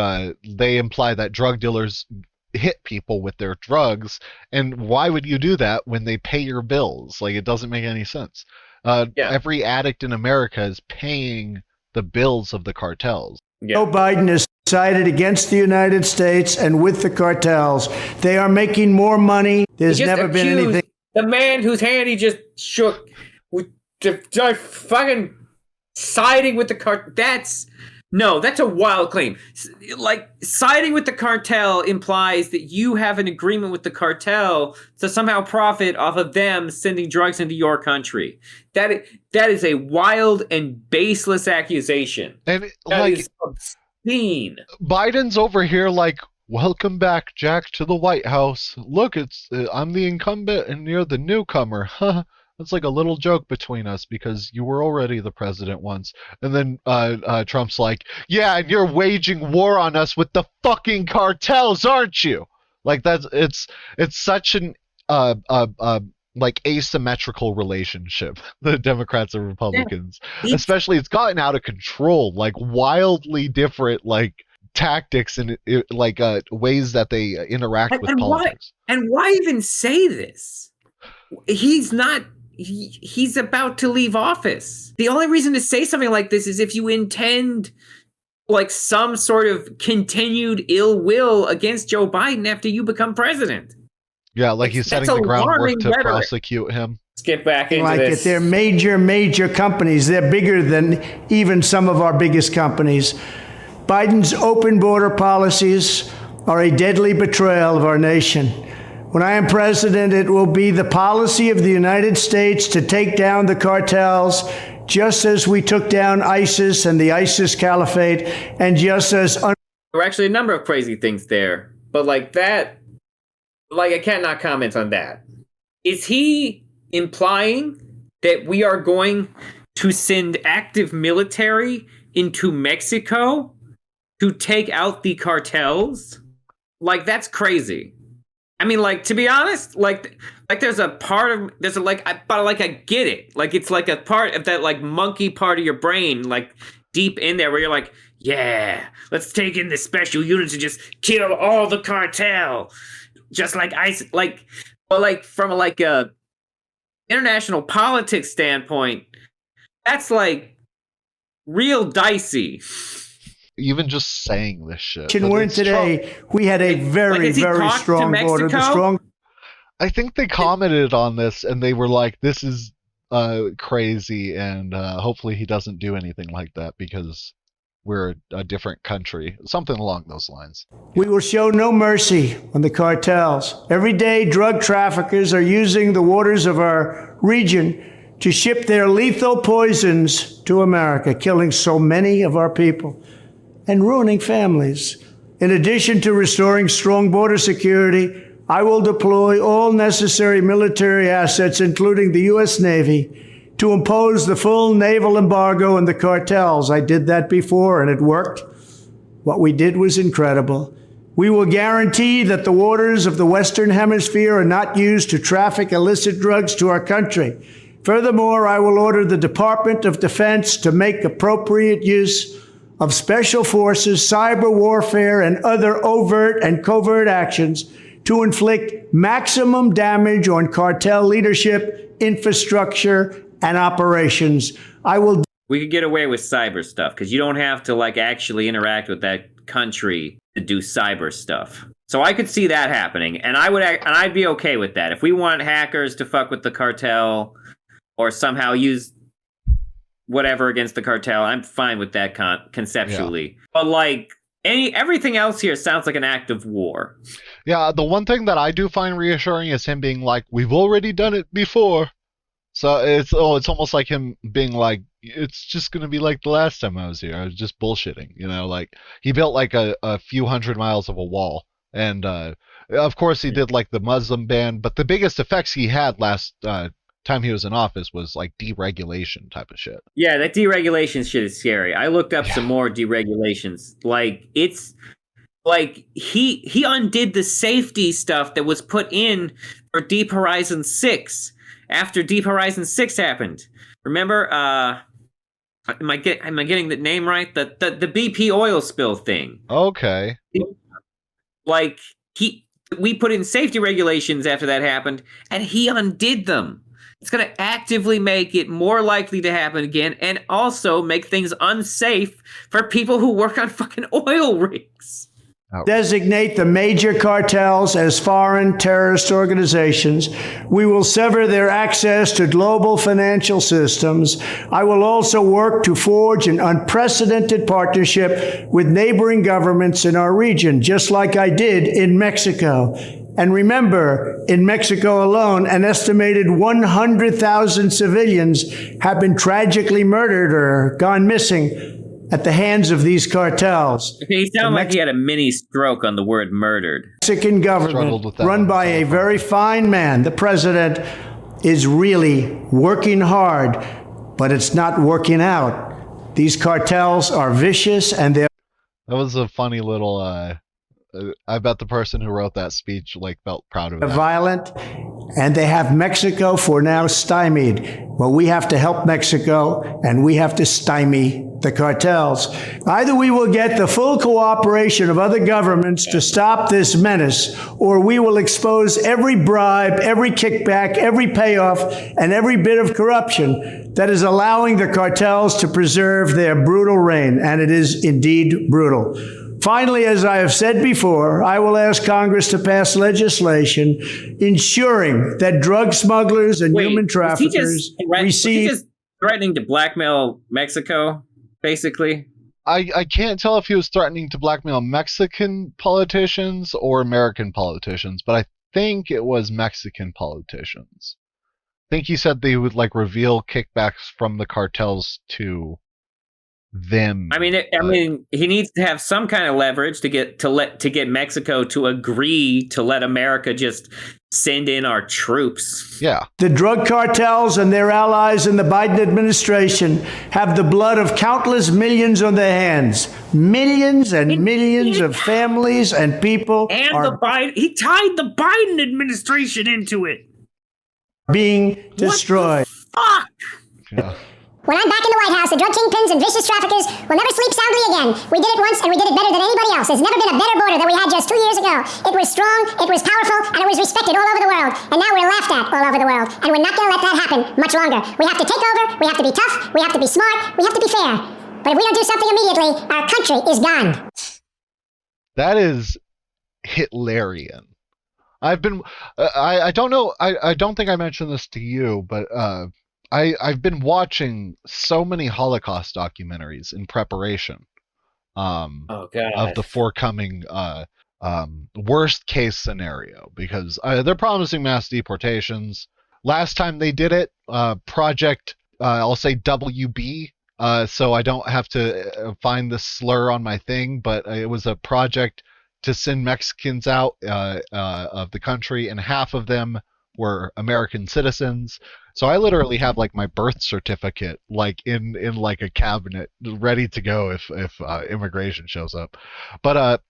they imply that drug dealers hit people with their drugs. And why would you do that when they pay your bills? Like, it doesn't make any sense. Every addict in America is paying the bills of the cartels. Joe Biden has sided against the United States and with the cartels. They are making more money. There's never been anything. The man whose hand he just shook with fucking siding with the cartel. That's a wild claim. Like, siding with the cartel implies that you have an agreement with the cartel to somehow profit off of them sending drugs into your country. That is a wild and baseless accusation. And that like, is obscene. Biden's over here like, welcome back, Jack, to the White House. Look, I'm the incumbent and you're the newcomer. Huh. That's like a little joke between us because you were already the president once. And then Trump's like, yeah, and you're waging war on us with the fucking cartels, aren't you? Like, it's such an like asymmetrical relationship, the Democrats and Republicans. Yeah. Especially, it's gotten out of control, like wildly different, like, tactics and like ways that they interact with politics. Why even say this? He's not. He's about to leave office. The only reason to say something like this is if you intend, like, some sort of continued ill will against Joe Biden after you become president. Yeah, like he's setting the groundwork to prosecute him. get back into like this. it. They're major companies. They're bigger than even some of our biggest companies. Biden's open border policies are a deadly betrayal of our nation. When I am president, it will be the policy of the United States to take down the cartels, just as we took down ISIS and the ISIS caliphate, and just as... There were actually a number of crazy things there, but like that, like I can't not comment on that. Is he implying that we are going to send active military into Mexico to take out the cartels? Like, that's crazy. I mean, like, to be honest, like there's a part of, but I get it. Like, it's like a part of that, like, monkey part of your brain, like, deep in there where you're like, yeah, let's take in the special units and just kill all the cartel. Just like ISIS, like, but like, from like a international politics standpoint, that's like real dicey. Even just saying this shit. Weren't today, we had a very strong border. I think they commented on this and they were like, this is crazy, and hopefully he doesn't do anything like that because we're a different country. Something along those lines. We will show no mercy on the cartels. Every day, drug traffickers are using the waters of our region to ship their lethal poisons to America, killing so many of our people and ruining families. In addition to restoring strong border security, I will deploy all necessary military assets, including the U.S. Navy, to impose the full naval embargo on the cartels. I did that before, and it worked. What we did was incredible. We will guarantee that the waters of the Western Hemisphere are not used to traffic illicit drugs to our country. Furthermore, I will order the Department of Defense to make appropriate use of special forces, cyber warfare, and other overt and covert actions to inflict maximum damage on cartel leadership, infrastructure, and operations. We could get away with cyber stuff because you don't have to like actually interact with that country to do cyber stuff. So I could see that happening, and I'd be okay with that. If we want hackers to fuck with the cartel or somehow use whatever against the cartel, I'm fine with that conceptually. Yeah. But like everything else here sounds like an act of war. Yeah, the one thing that I do find reassuring is him being like, we've already done it before. So it's almost like him being like, it's just going to be like the last time I was here. I was just bullshitting, you know, like he built like a few hundred miles of a wall. And of course he did like the Muslim ban, but the biggest effects he had last time he was in office was like deregulation type of shit. Yeah, that deregulation shit is scary. I looked up some more deregulations. Like it's like he undid the safety stuff that was put in for Deep Horizon 6 after Deep Horizon 6 happened. Remember, am I getting the name right? The BP oil spill thing. Okay. Like we put in safety regulations after that happened, and he undid them. It's going to actively make it more likely to happen again, and also make things unsafe for people who work on fucking oil rigs. Designate the major cartels as foreign terrorist organizations. We will sever their access to global financial systems. I will also work to forge an unprecedented partnership with neighboring governments in our region, just like I did in Mexico. And remember, in Mexico alone, an estimated 100,000 civilians have been tragically murdered or gone missing at the hands of these cartels. Okay, he sounded like he had a mini stroke on the word murdered. Mexican government, run by a very fine man, the president, is really working hard, but it's not working out. These cartels are vicious, and they're... That was a funny little... I bet the person who wrote that speech felt proud of it. Violent, and they have Mexico for now stymied. Well, we have to help Mexico, and we have to stymie the cartels. Either we will get the full cooperation of other governments to stop this menace, or we will expose every bribe, every kickback, every payoff, and every bit of corruption that is allowing the cartels to preserve their brutal reign. And it is indeed brutal. Finally, as I have said before, I will ask Congress to pass legislation ensuring that drug smugglers and human traffickers was he just threatening to blackmail Mexico, basically? I can't tell if he was threatening to blackmail Mexican politicians or American politicians, but I think it was Mexican politicians. I think he said they would like reveal kickbacks from the cartels to them. I mean, he needs to have some kind of leverage to get Mexico to agree to let America just send in our troops. Yeah. The drug cartels and their allies in the Biden administration have the blood of countless millions on their hands. Millions and millions of families and people and he tied the Biden administration into it. Being destroyed. Fuck. Yeah. When I'm back in the White House, the drug kingpins and vicious traffickers will never sleep soundly again. We did it once, and we did it better than anybody else. There's never been a better border than we had just 2 years ago. It was strong, it was powerful, and it was respected all over the world. And now we're laughed at all over the world. And we're not going to let that happen much longer. We have to take over, we have to be tough, we have to be smart, we have to be fair. But if we don't do something immediately, our country is gone. That is Hitlerian. I've been, I don't know, I don't think I mentioned this to you, but I've been watching so many Holocaust documentaries in preparation of the forthcoming worst case scenario, because they're promising mass deportations. Last time they did it, Project, I'll say WB, so I don't have to find the slur on my thing, but it was a project to send Mexicans out of the country, and half of them were American citizens. So I literally have like my birth certificate like in like a cabinet ready to go if immigration shows up. But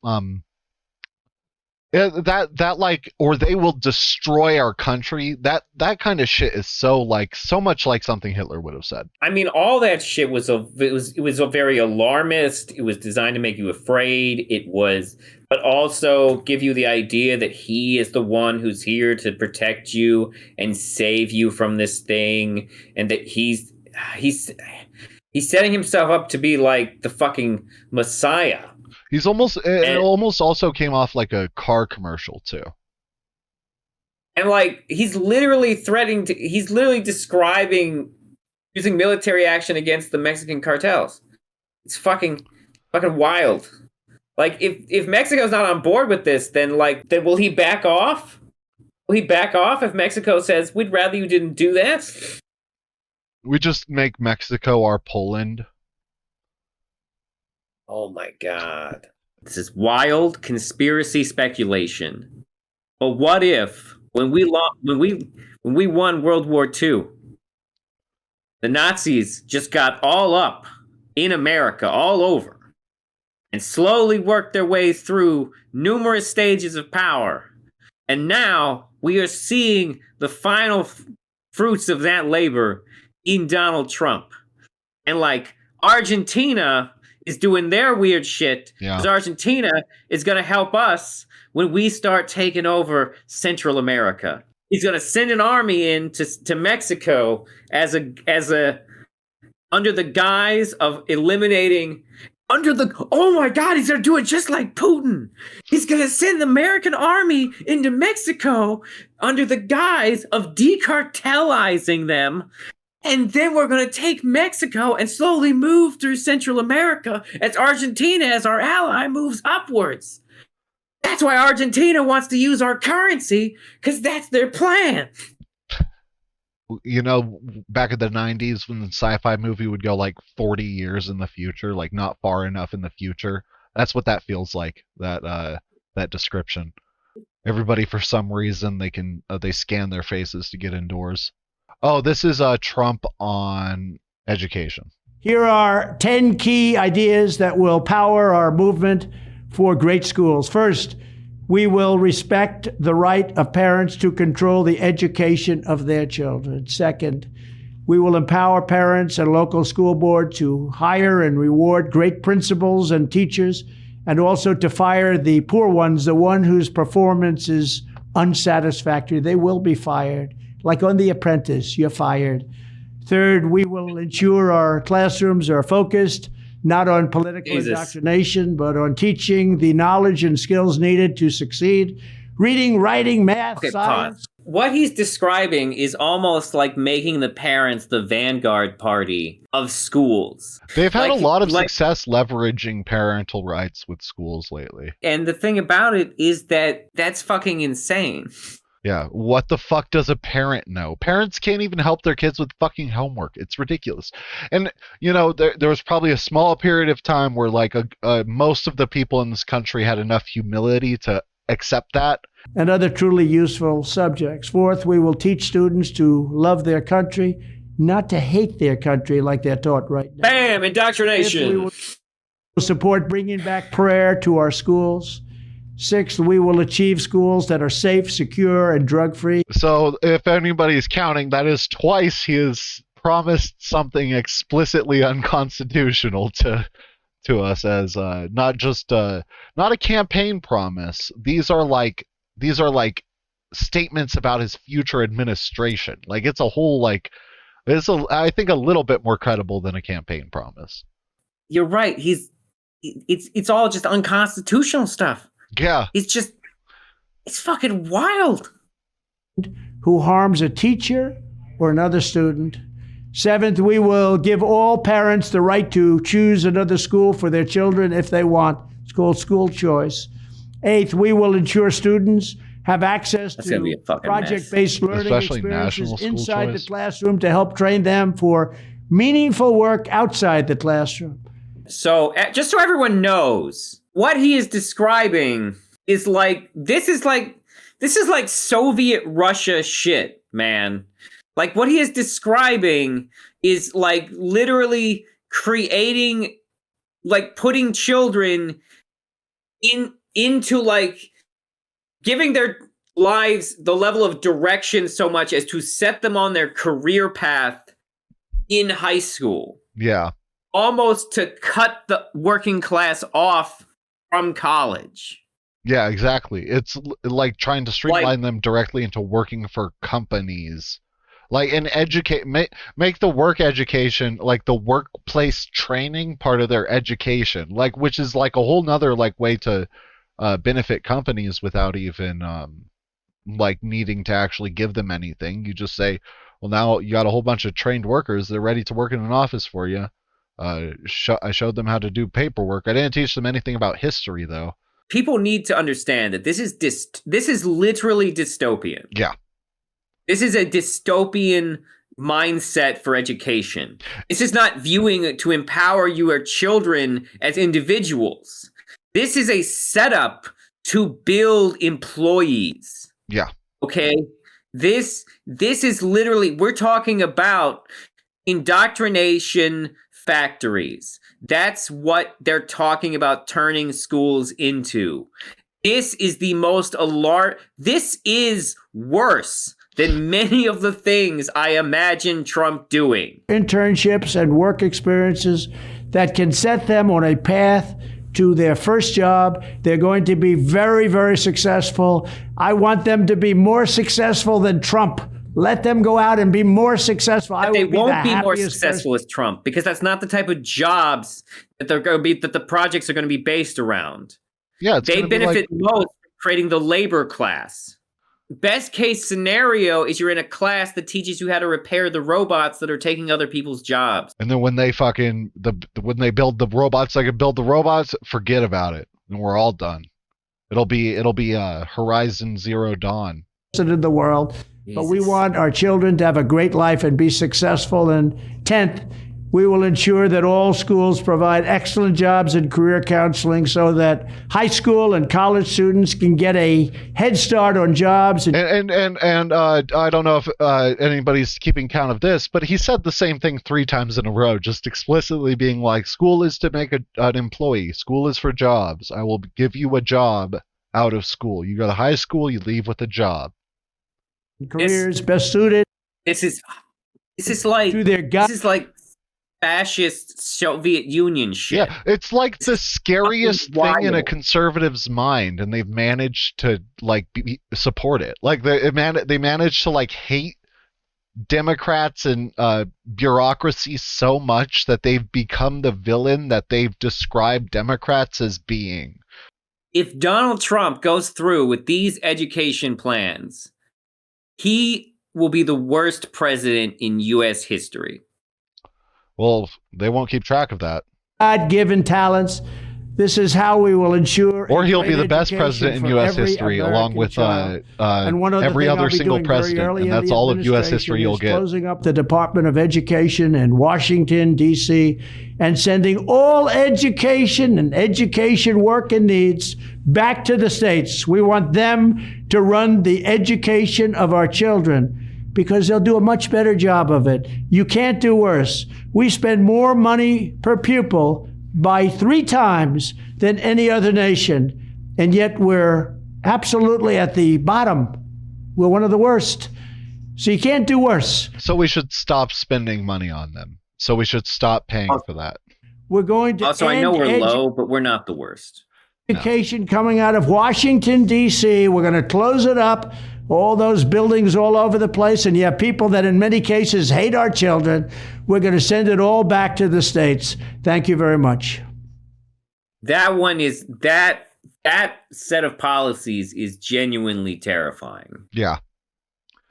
that like, or they will destroy our country. That kind of shit is so much like something Hitler would have said. I mean, all that shit was a very alarmist. It was designed to make you afraid. But also give you the idea that he is the one who's here to protect you and save you from this thing, and that he's setting himself up to be like the fucking Messiah. He's it almost also came off like a car commercial too. And like he's literally describing using military action against the Mexican cartels. It's fucking wild. Like if Mexico's not on board with this, then will he back off? Will he back off if Mexico says we'd rather you didn't do that? We just make Mexico our Poland. Oh my God. This is wild conspiracy speculation. But what if when we won World War II, the Nazis just got all up in America, all over, and slowly worked their way through numerous stages of power. And now we are seeing the final fruits of that labor in Donald Trump. And like Argentina is doing their weird shit, because Argentina is going to help us when we start taking over Central America. He's going to send an army in to Mexico as a under the guise of eliminating. Oh my God, he's going to do it just like Putin. He's going to send the American army into Mexico under the guise of decartelizing them. And then we're going to take Mexico and slowly move through Central America as Argentina, as our ally, moves upwards. That's why Argentina wants to use our currency, because that's their plan. You know, back in the 90s when the sci-fi movie would go like 40 years in the future, like not far enough in the future. That's what that feels like, that description. Everybody, for some reason, they scan their faces to get indoors. Oh, this is Trump on education. Here are 10 key ideas that will power our movement for great schools. First, we will respect the right of parents to control the education of their children. Second, we will empower parents and local school board to hire and reward great principals and teachers, and also to fire the poor ones, the one whose performance is unsatisfactory. They will be fired. Like on The Apprentice, you're fired. Third, we will ensure our classrooms are focused, not on political Jesus. indoctrination, but on teaching the knowledge and skills needed to succeed. Reading, writing, math, Okay, science. pause. What he's describing is almost like making the parents the vanguard party of schools. They've had Like- a lot of like- success leveraging parental rights with schools lately. And the thing about it is that that's fucking insane. Yeah, what the fuck does a parent know? Parents can't even help their kids with fucking homework. It's ridiculous. And, you know, there was probably a small period of time where, like, most of the people in this country had enough humility to accept that. And other truly useful subjects. Fourth, we will teach students to love their country, not to hate their country like they're taught right now. Bam! Indoctrination! Fifth, we will support bringing back prayer to our schools. Sixth, we will achieve schools that are safe, secure, and drug-free. So, if anybody's counting, that is twice he has promised something explicitly unconstitutional to us as not just not a campaign promise. These are like statements about his future administration. Like, it's a whole, like, I think a little bit more credible than a campaign promise. You're right. It's all just unconstitutional stuff. Yeah. It's fucking wild. Who harms a teacher or another student. Seventh, we will give all parents the right to choose another school for their children if they want. It's called school choice. Eighth, we will ensure students have access That's gonna be a to fucking project-based learning Especially national experiences school inside choice. the classroom to help train them for meaningful work outside the classroom. So, just so everyone knows, what he is describing is like Soviet Russia shit, man. Like, what he is describing is like literally creating, like, putting children into like giving their lives the level of direction so much as to set them on their career path in high school. Yeah. Almost to cut the working class off from college. Yeah, exactly. It's like trying to streamline them directly into working for companies. Like, and make the work education, like the workplace training, part of their education, like, which is like a whole nother like way to benefit companies without even like needing to actually give them anything. You just say, well, now you got a whole bunch of trained workers, they're ready to work in an office for you. I showed them how to do paperwork. I didn't teach them anything about history, though. People need to understand that this is literally dystopian. Yeah. This is a dystopian mindset for education. This is not viewing it to empower your children as individuals. This is a setup to build employees. Yeah. Okay? This is literally, we're talking about indoctrination factories. That's what they're talking about turning schools into. This is the most this is worse than many of the things I imagine Trump doing. Internships and work experiences that can set them on a path to their first job. They're going to be very, very successful. I want them to be more successful than Trump. Let them go out and be more successful. But they won't be more successful as Trump, because that's not the type of jobs that they're going to be, that the projects are going to be based around. Yeah, they benefit most from creating the labor class. Best case scenario is you're in a class that teaches you how to repair the robots that are taking other people's jobs. And then when they when they build the robots, they can build the robots. Forget about it, and we're all done. It'll be Horizon Zero Dawn. In the world. But we want our children to have a great life and be successful. And 10th, we will ensure that all schools provide excellent jobs and career counseling so that high school and college students can get a head start on jobs. And I don't know if anybody's keeping count of this, but he said the same thing 3 times in a row, just explicitly being like, school is to make an employee. School is for jobs. I will give you a job out of school. You go to high school, you leave with a job. Careers best suited. This is like fascist Soviet Union shit. Yeah, it's like the scariest thing in a conservative's mind, and they've managed to like support it. Like they managed to like hate Democrats and bureaucracy so much that they've become the villain that they've described Democrats as being. If Donald Trump goes through with these education plans, he will be the worst president in U.S. history. Well, they won't keep track of that. God-given talents. This is how we will ensure. Or he'll be the best president in U.S. history, along with every other single president, and that's all of U.S. history you'll get. Closing up the Department of Education in Washington, D.C., and sending all education and education work and needs back to the states. We want them to run the education of our children because they'll do a much better job of it. You can't do worse. We spend more money per pupil by 3 times than any other nation, and yet we're absolutely at the bottom. We're one of the worst. So you can't do worse. So we should stop spending money on them. So we should stop paying for that. We're going to Also, I know we're low, but we're not the worst. Education coming out of Washington, D.C. We're going to close it up. All those buildings all over the place, and you have people that in many cases hate our children. We're going to send it all back to the states. Thank you very much. That one is that set of policies is genuinely terrifying. Yeah.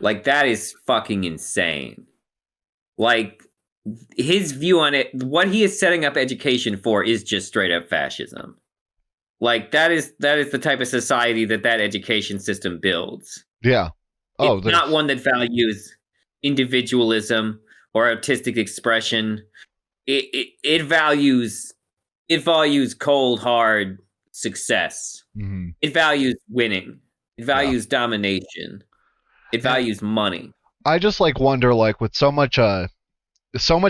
Like, that is fucking insane. Like, his view on it, what he is setting up education for is just straight up fascism. Like, that is the type of society that education system builds. Yeah. It's not one that values individualism or artistic expression. It values cold, hard success. Mm-hmm. It values winning. It values domination. It values money. I just wonder, with so much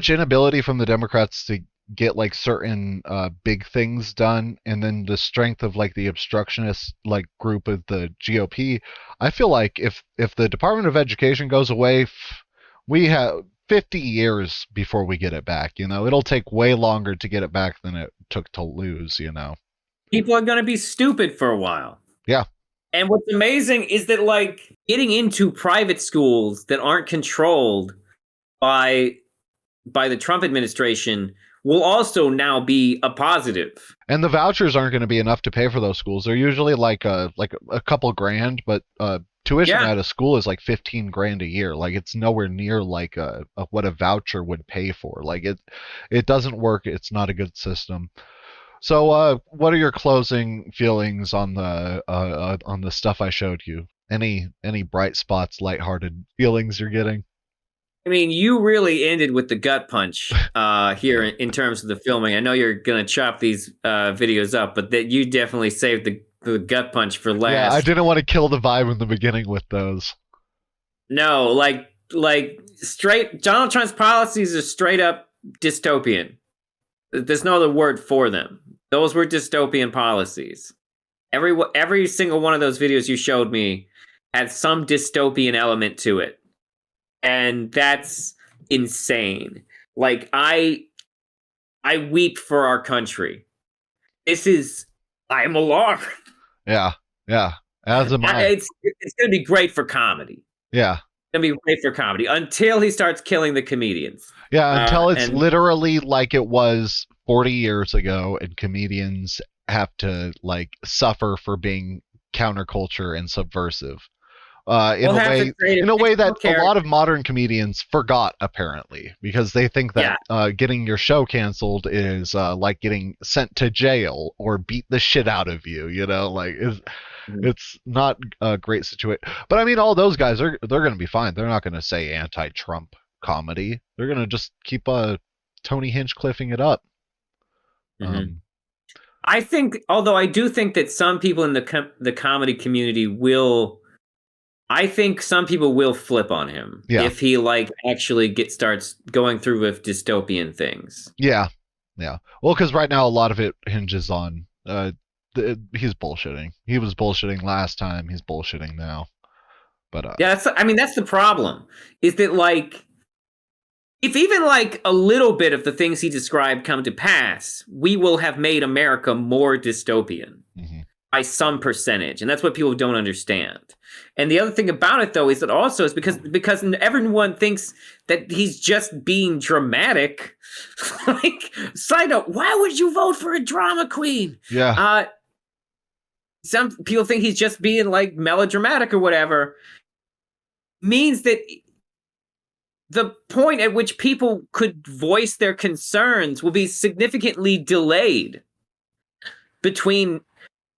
inability from the Democrats to get certain big things done, and then the strength of the obstructionist group of the GOP. I feel like if the Department of Education goes away, we have 50 years before we get it back. It'll take way longer to get it back than it took to lose. People are going to be stupid for a while. Yeah. And what's amazing is that getting into private schools that aren't controlled by the Trump administration will also now be a positive. And the vouchers aren't going to be enough to pay for those schools. They're usually a couple grand, but tuition at a school is $15 grand a year. It's nowhere near what a voucher would pay for. It doesn't work. It's not a good system. So what are your closing feelings on the stuff I showed you? Any bright spots, lighthearted feelings you're getting? I mean, you really ended with the gut punch here in terms of the filming. I know you're going to chop these videos up, but that you definitely saved the gut punch for last. Yeah, I didn't want to kill the vibe in the beginning with those. No, straight Donald Trump's policies are straight up dystopian. There's no other word for them. Those were dystopian policies. Every single one of those videos you showed me had some dystopian element to it. And that's insane. I weep for our country. I'm alarmed. Yeah. As am I. It's going to be great for comedy. Yeah. It's going to be great for comedy until he starts killing the comedians. Yeah, until it's literally like it was 40 years ago, and comedians have to suffer for being counterculture and subversive. In a way that a lot of modern comedians forgot, apparently, because they think that getting your show canceled is like getting sent to jail or beat the shit out of you. It's not a great situation. But I mean, all those guys they're going to be fine. They're not going to say anti-Trump comedy. They're going to just keep Tony Hinchcliffing it up. Mm-hmm. I think, although I do think that some people in the comedy community will. I think some people will flip on him if he actually starts going through with dystopian things. Yeah. Well, because right now a lot of it hinges on he's bullshitting. He was bullshitting last time. He's bullshitting now. But that's the problem. Is that if even a little bit of the things he described come to pass, we will have made America more dystopian. Mm-hmm. by some percentage, and that's what people don't understand. And the other thing about it, though, is that also is because everyone thinks that he's just being dramatic. Like, side note, why would you vote for a drama queen? Yeah. Some people think he's just being like melodramatic or whatever. Means that the point at which people could voice their concerns will be significantly delayed between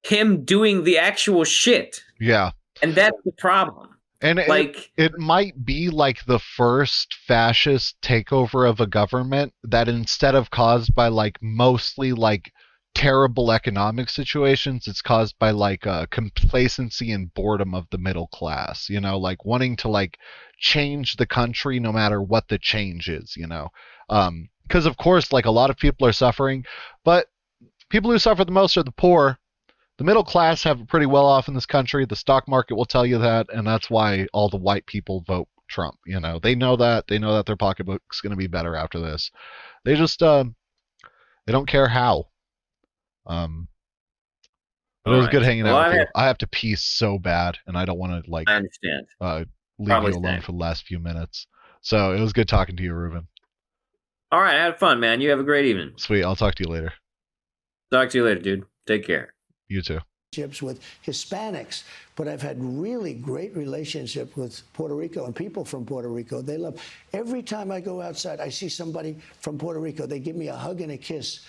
him doing the actual shit. Yeah. And that's the problem. And it might be like the first fascist takeover of a government that, instead of caused by like mostly like terrible economic situations, it's caused by like complacency and boredom of the middle class, you know, like wanting to like change the country no matter what the change is, you know. Because of course, like, a lot of people are suffering, but people who suffer the most are the poor. The middle class have it pretty well off in this country. The stock market will tell you that, and that's why all the white people vote Trump. You know, they know that their pocketbook's going to be better after this. They just they don't care how. But it was good hanging out with you. I have to pee so bad, and I don't want to, like, I understand. Leave you alone for the last few minutes. So it was good talking to you, Ruben. All right, I had fun, man. You have a great evening. Sweet. I'll talk to you later. Talk to you later, dude. Take care. You too. With Hispanics, but I've had really great relationship with Puerto Rico and people from Puerto Rico. They love, every time I go outside, I see somebody from Puerto Rico. They give me a hug and a kiss.